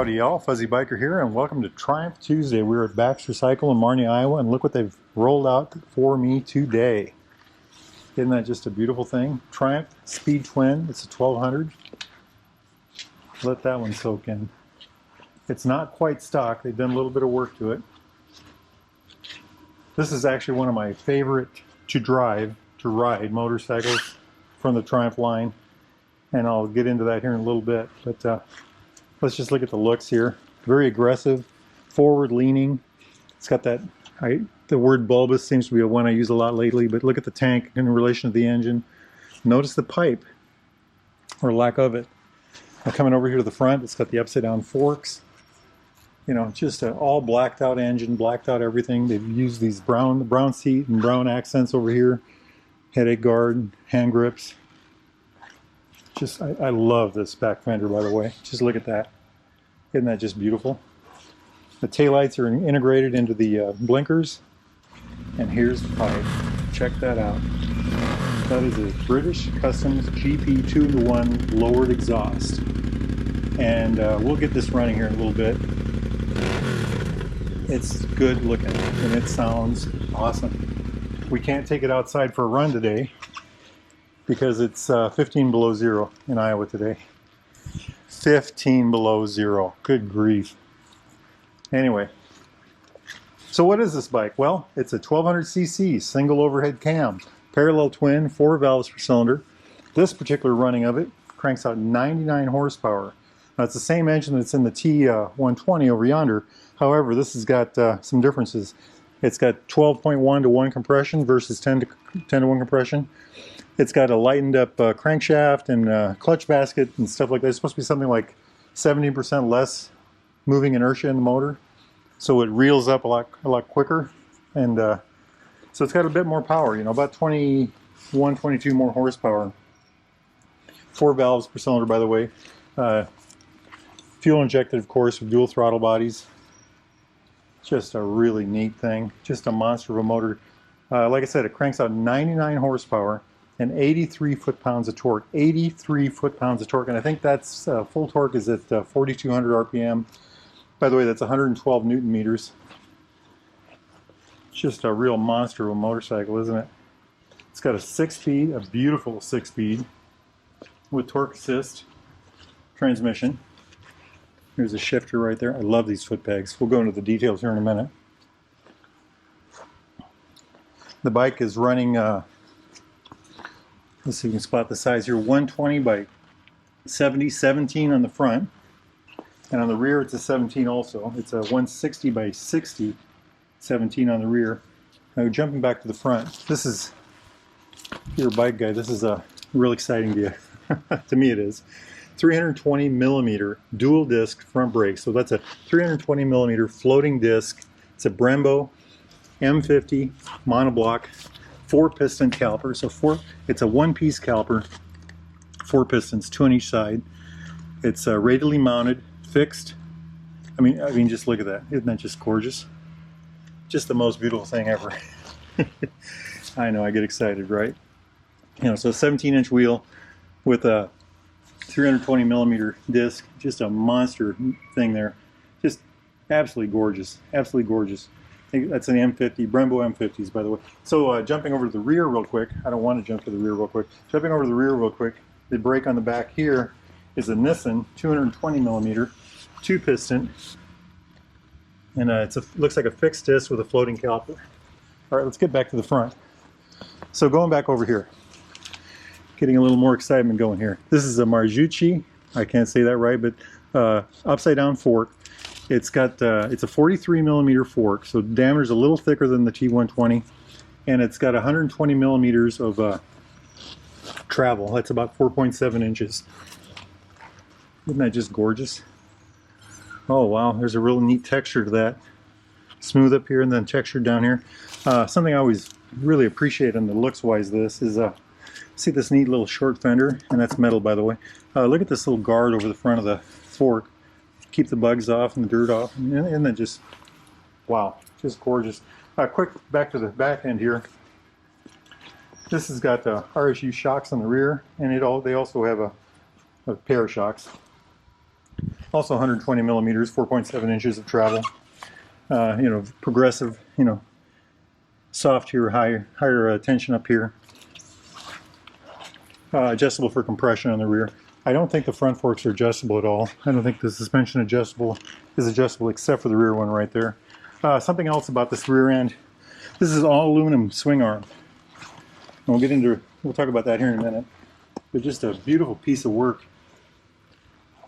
Howdy y'all, Fuzzy Biker here, and welcome to Triumph Tuesday. We're at Baxter Cycle in Marnie, Iowa, and look what they've rolled out for me today. Isn't that just a beautiful thing? Triumph Speed Twin, it's a 1200. Let that one soak in. It's not quite stock, they've done a little bit of work to it. This is actually one of my favorite to ride motorcycles from the Triumph line, and I'll get into that here in a little bit. But let's just look at the looks here. Very aggressive, forward leaning. It's got that, the word bulbous seems to be one I use a lot lately, but look at the tank in relation to the engine. Notice the pipe, or lack of it. Now coming over here to the front, it's got the upside down forks. You know, just an all blacked out engine, blacked out everything. They've used these brown seat and brown accents over here. Headache guard, hand grips. Just, I love this back fender, by the way. Just look at that. Isn't that just beautiful? The taillights are integrated into the blinkers. And here's the pipe. Check that out. That is a British Customs GP 2-in-1 lowered exhaust. And we'll get this running here in a little bit. It's good looking and it sounds awesome. We can't take it outside for a run today because it's 15 below zero in Iowa today. 15 below zero. Good grief. Anyway, so what is this bike? Well, it's a 1200cc single overhead cam, parallel twin, 4 valves per cylinder. This particular running of it cranks out 99 horsepower. Now, it's the same engine that's in the T120 over yonder. However, this has got some differences. It's got 12.1 to 1 compression versus 10 to 1 compression. It's got a lightened up crankshaft and clutch basket and stuff like that. It's supposed to be something like 70% less moving inertia in the motor, so it reels up a lot quicker. And so it's got a bit more power, you know, about 21, 22 more horsepower. 4 valves per cylinder, by the way. Fuel injected, of course, with dual throttle bodies. Just a really neat thing. Just a monster of a motor. Like I said, it cranks out 99 horsepower and 83 foot-pounds of torque. 83 foot-pounds of torque, and I think that's full torque is at 4,200 RPM. By the way, that's 112 Newton meters. Just a real monster of a motorcycle, isn't it? It's got a 6-speed, a beautiful 6-speed with torque assist transmission. Here's a shifter right there. I love these foot pegs. We'll go into the details here in a minute. The bike is running, let's see if you can spot the size here, 120 by 70, 17 on the front. And on the rear it's a 17 also. It's a 160 by 60, 17 on the rear. Now jumping back to the front, this is, if you're a bike guy, this is real exciting to you. To me it is. 320 millimeter dual disc front brakes. So that's a 320 millimeter floating disc. It's a Brembo M50 monoblock 4-piston caliper. So it's a one-piece caliper, 4 pistons, 2 on each side. It's radially mounted, fixed. I mean, just look at that. Isn't that just gorgeous? Just the most beautiful thing ever. I know, I get excited, right? You know, so 17-inch wheel with a 320 millimeter disc, just a monster thing there. Just absolutely gorgeous, absolutely gorgeous. I think that's an M50, Brembo M50s, by the way. So jumping over to the rear real quick, I don't want to jump to the rear real quick. Jumping over to the rear real quick, the brake on the back here is a Nissan 220 millimeter 2-piston, and looks like a fixed disc with a floating caliper. All right, let's get back to the front. So going back over here, getting a little more excitement going here. This is a Marzucchi, I can't say that right, but upside down fork. It's got it's a 43 millimeter fork, so the diameter's a little thicker than the T120, and it's got 120 millimeters of travel. That's about 4.7 inches. Isn't that just gorgeous? Oh wow, there's a real neat texture to that. Smooth up here and then textured down here. Something I always really appreciate in the looks wise this is see this neat little short fender, and that's metal, by the way. Look at this little guard over the front of the fork. Keep the bugs off and the dirt off, and then just, wow, just gorgeous. Quick back to the back end here. This has got RSU shocks on the rear, and they also have a pair of shocks. Also 120 millimeters, 4.7 inches of travel. You know, progressive, you know, soft here, higher tension up here. Adjustable for compression on the rear. I don't think the front forks are adjustable at all. I don't think the suspension is adjustable except for the rear one right there. Something else about this rear end. This is all aluminum swing arm. And we'll talk about that here in a minute. But just a beautiful piece of work.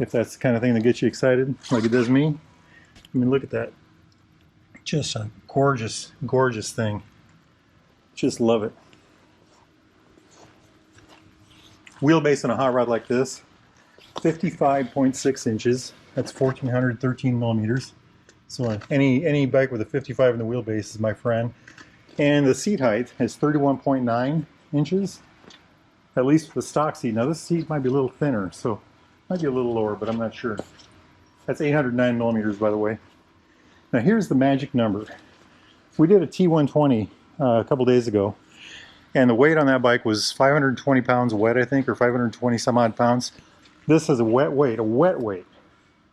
If that's the kind of thing that gets you excited, like it does me. I mean, look at that. Just a gorgeous, gorgeous thing. Just love it. Wheelbase on a hot rod like this, 55.6 inches. That's 1,413 millimeters. So any bike with a 55 in the wheelbase is my friend. And the seat height is 31.9 inches, at least for the stock seat. Now this seat might be a little thinner, so might be a little lower, but I'm not sure. That's 809 millimeters, by the way. Now here's the magic number. We did a T120 a couple days ago, and the weight on that bike was 520 pounds wet, I think, or 520 some odd pounds. This is a wet weight,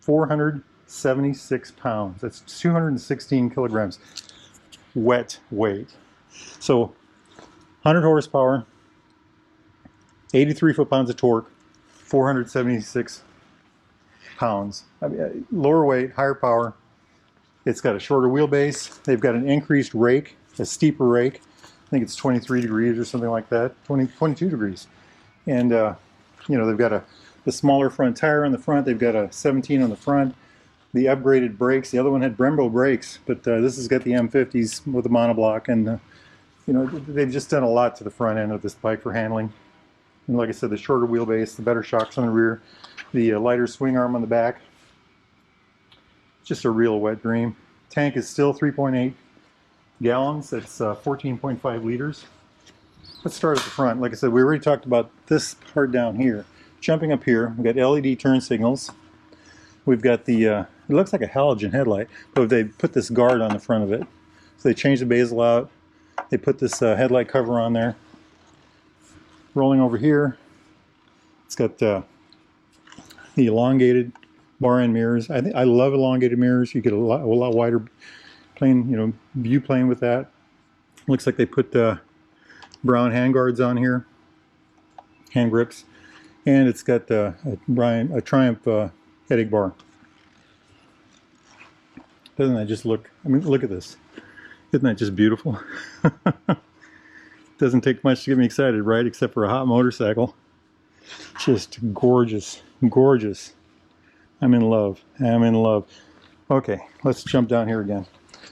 476 pounds. That's 216 kilograms wet weight. So 100 horsepower, 83 foot-pounds of torque, 476 pounds. I mean, lower weight, higher power. It's got a shorter wheelbase. They've got an increased rake, a steeper rake. I think it's 23 degrees or something like that, 22 degrees. And, you know, they've got the smaller front tire on the front. They've got a 17 on the front. The upgraded brakes. The other one had Brembo brakes, but this has got the M50s with the monoblock. And, you know, they've just done a lot to the front end of this bike for handling. And like I said, the shorter wheelbase, the better shocks on the rear, the lighter swing arm on the back. Just a real wet dream. Tank is still 3.8 gallons. It's 14.5 liters. Let's start at the front. Like I said, we already talked about this part down here. Jumping up here, we've got LED turn signals. We've got the, it looks like a halogen headlight, but they put this guard on the front of it. So they changed the bezel out. They put this headlight cover on there. Rolling over here, it's got the elongated bar end mirrors. I love elongated mirrors. You get a lot wider plane, you know, view plane with that. Looks like they put brown hand guards on here, hand grips, and it's got a Triumph headache bar. Doesn't that just look? I mean, look at this. Isn't that just beautiful? Doesn't take much to get me excited, right? Except for a hot motorcycle. Just gorgeous, gorgeous. I'm in love. I'm in love. Okay, let's jump down here again.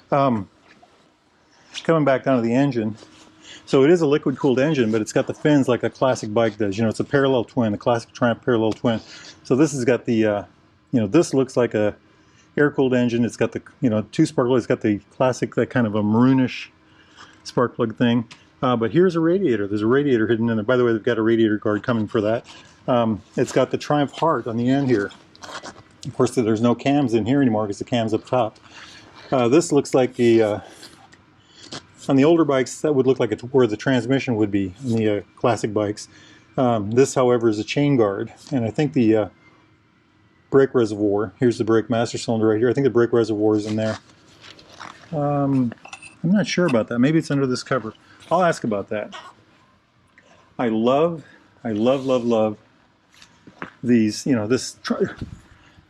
Coming back down to the engine. So it is a liquid-cooled engine, but it's got the fins like a classic bike does. You know, it's a parallel twin, the classic Triumph parallel twin. So this has got the, you know, this looks like a air-cooled engine. It's got the, you know, two spark plugs. It's got the classic, that kind of a maroonish spark plug thing. But here's a radiator. There's a radiator hidden in there. By the way, they've got a radiator guard coming for that. It's got the Triumph heart on the end here. Of course, there's no cams in here anymore because the cam's up top. This looks like the, on the older bikes, that would look like where the transmission would be in the classic bikes. This, however, is a chain guard. And I think the brake reservoir, here's the brake master cylinder right here. I think the brake reservoir is in there. I'm not sure about that. Maybe it's under this cover. I'll ask about that. I love these, you know, this,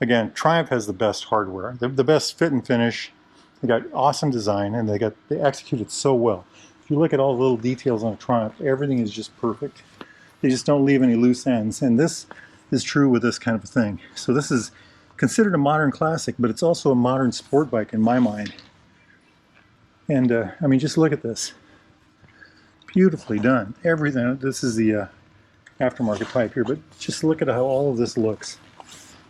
again, Triumph has the best hardware, the best fit and finish. They got awesome design, and they execute it so well. If you look at all the little details on a Triumph, everything is just perfect. They just don't leave any loose ends, and this is true with this kind of a thing. So this is considered a modern classic, but it's also a modern sport bike in my mind. And I mean, just look at this. Beautifully done. Everything. This is the aftermarket pipe here, but just look at how all of this looks.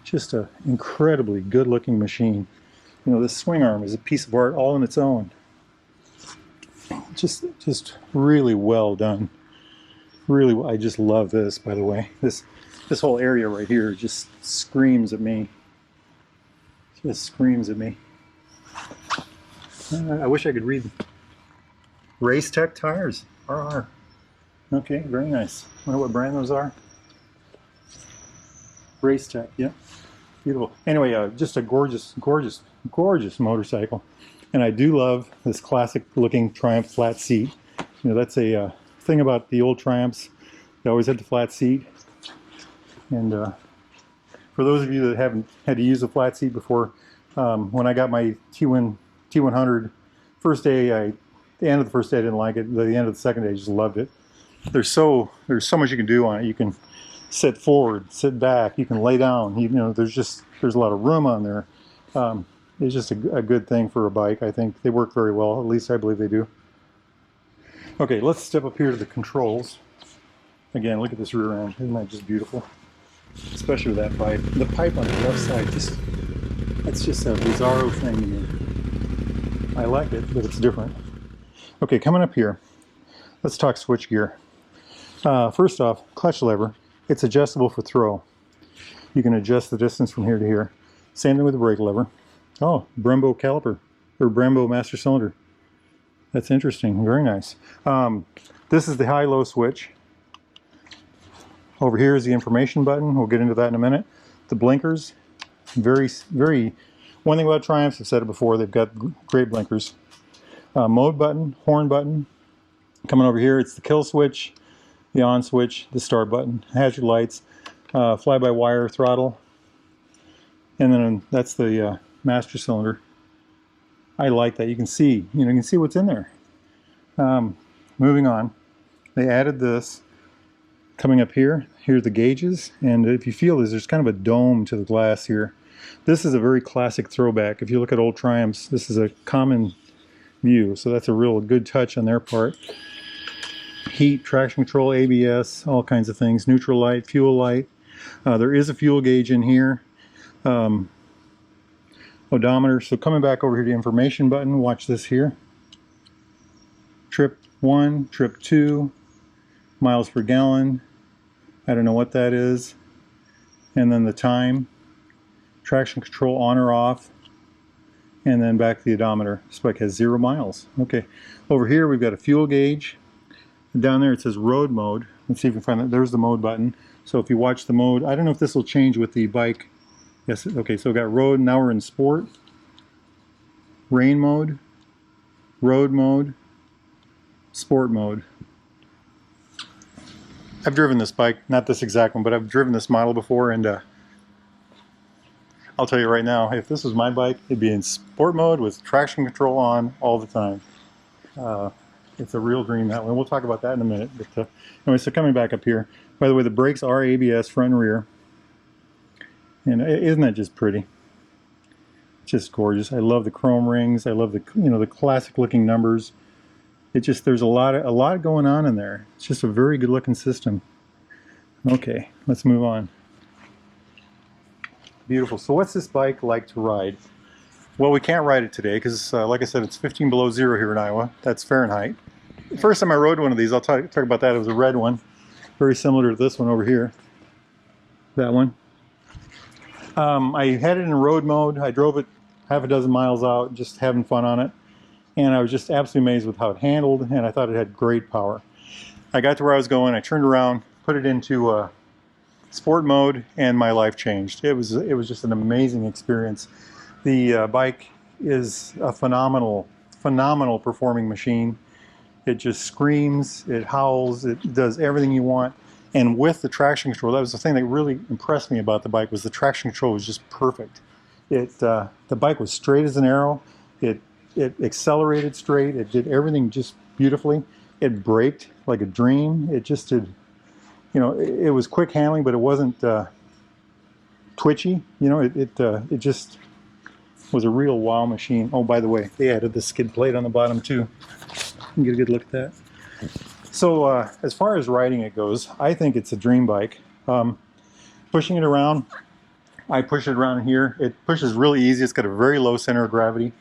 Just an incredibly good-looking machine. You know, this swing arm is a piece of art all on its own. Just really well done. Really, I just love this. By the way, this whole area right here just screams at me. Just screams at me. I wish I could read. Race Tech tires. RR. Okay, very nice. Wonder what brand those are. Race Tech, yeah. Beautiful. Anyway, just a gorgeous, gorgeous, gorgeous motorcycle. And I do love this classic looking Triumph flat seat. You know, that's a thing about the old Triumphs. They always had the flat seat. And for those of you that haven't had to use a flat seat before, when I got my T100, first day, the end of the first day I didn't like it. The end of the second day I just loved it. There's so much you can do on it. You can sit forward, sit back, you can lay down. You know, there's a lot of room on there. It's just a good thing for a bike. I think they work very well. At least I believe they do. Okay, let's step up here to the controls. Again, look at this rear end. Isn't that just beautiful? Especially with that pipe. The pipe on the left side, it's just a bizarro thing to me. I like it, but it's different. Okay, coming up here, let's talk switch gear. First off, clutch lever. It's adjustable for throw. You can adjust the distance from here to here. Same thing with the brake lever. Oh, Brembo caliper, or Brembo master cylinder. That's interesting, very nice. This is the high-low switch. Over here is the information button. We'll get into that in a minute. The blinkers, one thing about Triumphs, I've said it before, they've got great blinkers. Mode button, horn button. Coming over here, it's the kill switch, the on switch, the start button, hazard lights, fly-by-wire throttle, and then that's the master cylinder. I like that. You can see, you can see what's in there. Moving on, they added this. Coming up here, here's the gauges, and if you feel there's kind of a dome to the glass here. This is a very classic throwback. If you look at old Triumphs, this is a common view, so that's a real good touch on their part. Heat, traction control, ABS, all kinds of things. Neutral light, fuel light. There is a fuel gauge in here. Odometer. So coming back over here to the information button, watch this here. Trip 1, trip 2, miles per gallon. I don't know what that is. And then the time. Traction control on or off. And then back to the odometer. This bike has 0 miles. Okay. Over here we've got a fuel gauge. Down there it says road mode. Let's see if we can find that. There's the mode button. So if you watch the mode, I don't know if this will change with the bike. Yes, okay, so we've got road, now we're in sport. Rain mode, road mode, sport mode. I've driven this bike, not this exact one, but I've driven this model before, and I'll tell you right now, if this was my bike, it'd be in sport mode with traction control on all the time. It's a real dream that way. We'll talk about that in a minute. But anyway, so coming back up here, by the way, the brakes are ABS front and rear. And isn't that just pretty? Just gorgeous. I love the chrome rings. I love the the classic looking numbers. There's a lot going on in there. It's just a very good looking system. Okay, let's move on. Beautiful. So what's this bike like to ride? Well, we can't ride it today because, like I said, it's 15 below zero here in Iowa. That's Fahrenheit. The first time I rode one of these, I'll talk about that. It was a red one, very similar to this one over here. That one. I had it in road mode. I drove it half a dozen miles out, just having fun on it. And I was just absolutely amazed with how it handled, and I thought it had great power. I got to where I was going, I turned around, put it into sport mode, and my life changed. It was just an amazing experience. The bike is a phenomenal performing machine. It just screams, it howls, it does everything you want. And with the traction control, that was the thing that really impressed me about the bike, was the traction control was just perfect. The bike was straight as an arrow. It accelerated straight. It did everything just beautifully. It braked like a dream. It just did, it was quick handling, but it wasn't twitchy. It just was a real wow machine. Oh, by the way, they added the skid plate on the bottom too. You can get a good look at that. So as far as riding it goes, I think it's a dream bike. Pushing it around, I push it around here. It pushes really easy. It's got a very low center of gravity.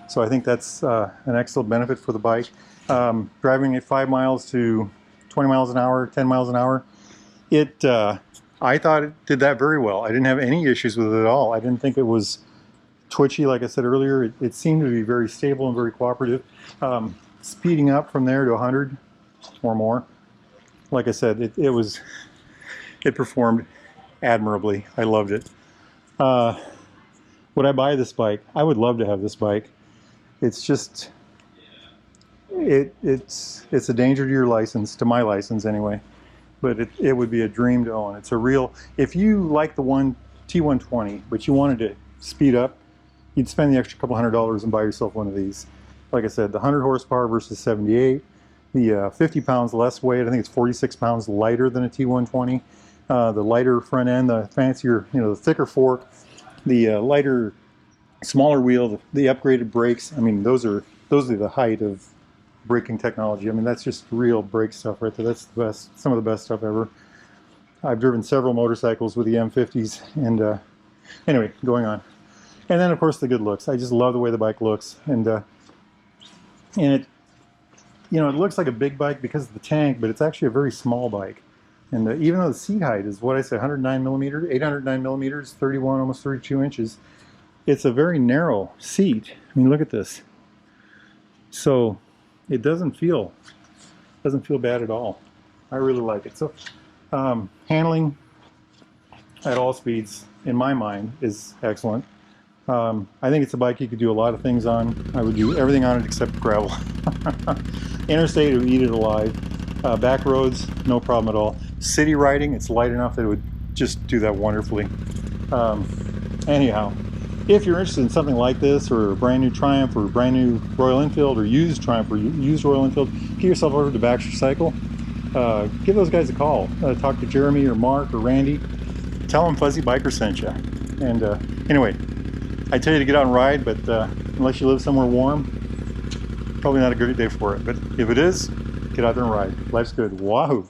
So I think that's an excellent benefit for the bike. Driving at 5 miles to 20 miles an hour, 10 miles an hour, I thought it did that very well. I didn't have any issues with it at all. I didn't think it was twitchy, like I said earlier. It seemed to be very stable and very cooperative. Speeding up from there to 100 or more, like I said, it performed admirably. I loved it. Would I buy this bike? I would love to have this bike. It's just, it's a danger to your license, to my license anyway. But it would be a dream to own. It's a real, if you like the T120, but you wanted to speed up, you'd spend the extra couple $100 and buy yourself one of these. Like I said, the 100 horsepower versus 78, the 50 pounds less weight. I think it's 46 pounds lighter than a T120. The lighter front end, the fancier, the thicker fork, the lighter, smaller wheel, the upgraded brakes. I mean, those are the height of braking technology. I mean, that's just real brake stuff right there. That's the best, some of the best stuff ever. I've driven several motorcycles with the M50s, and anyway, going on. And then, of course, the good looks. I just love the way the bike looks, and it, it looks like a big bike because of the tank, but it's actually a very small bike. And even though the seat height is what I say, 109 millimeters, 809 millimeters, 31, almost 32 inches, it's a very narrow seat. I mean, look at this. So it doesn't feel bad at all. I really like it. So handling at all speeds, in my mind, is excellent. I think it's a bike you could do a lot of things on. I would do everything on it except gravel. Interstate, it would eat it alive. Back roads, no problem at all. City riding, it's light enough that it would just do that wonderfully. Anyhow, if you're interested in something like this, or a brand new Triumph, or a brand new Royal Enfield, or used Triumph, or used Royal Enfield, get yourself over to Baxter Cycle. Give those guys a call. Talk to Jeremy or Mark or Randy. Tell them Fuzzy Biker sent you. And anyway, I tell you to get out and ride, but unless you live somewhere warm, probably not a good day for it. But if it is, get out there and ride. Life's good. Wahoo!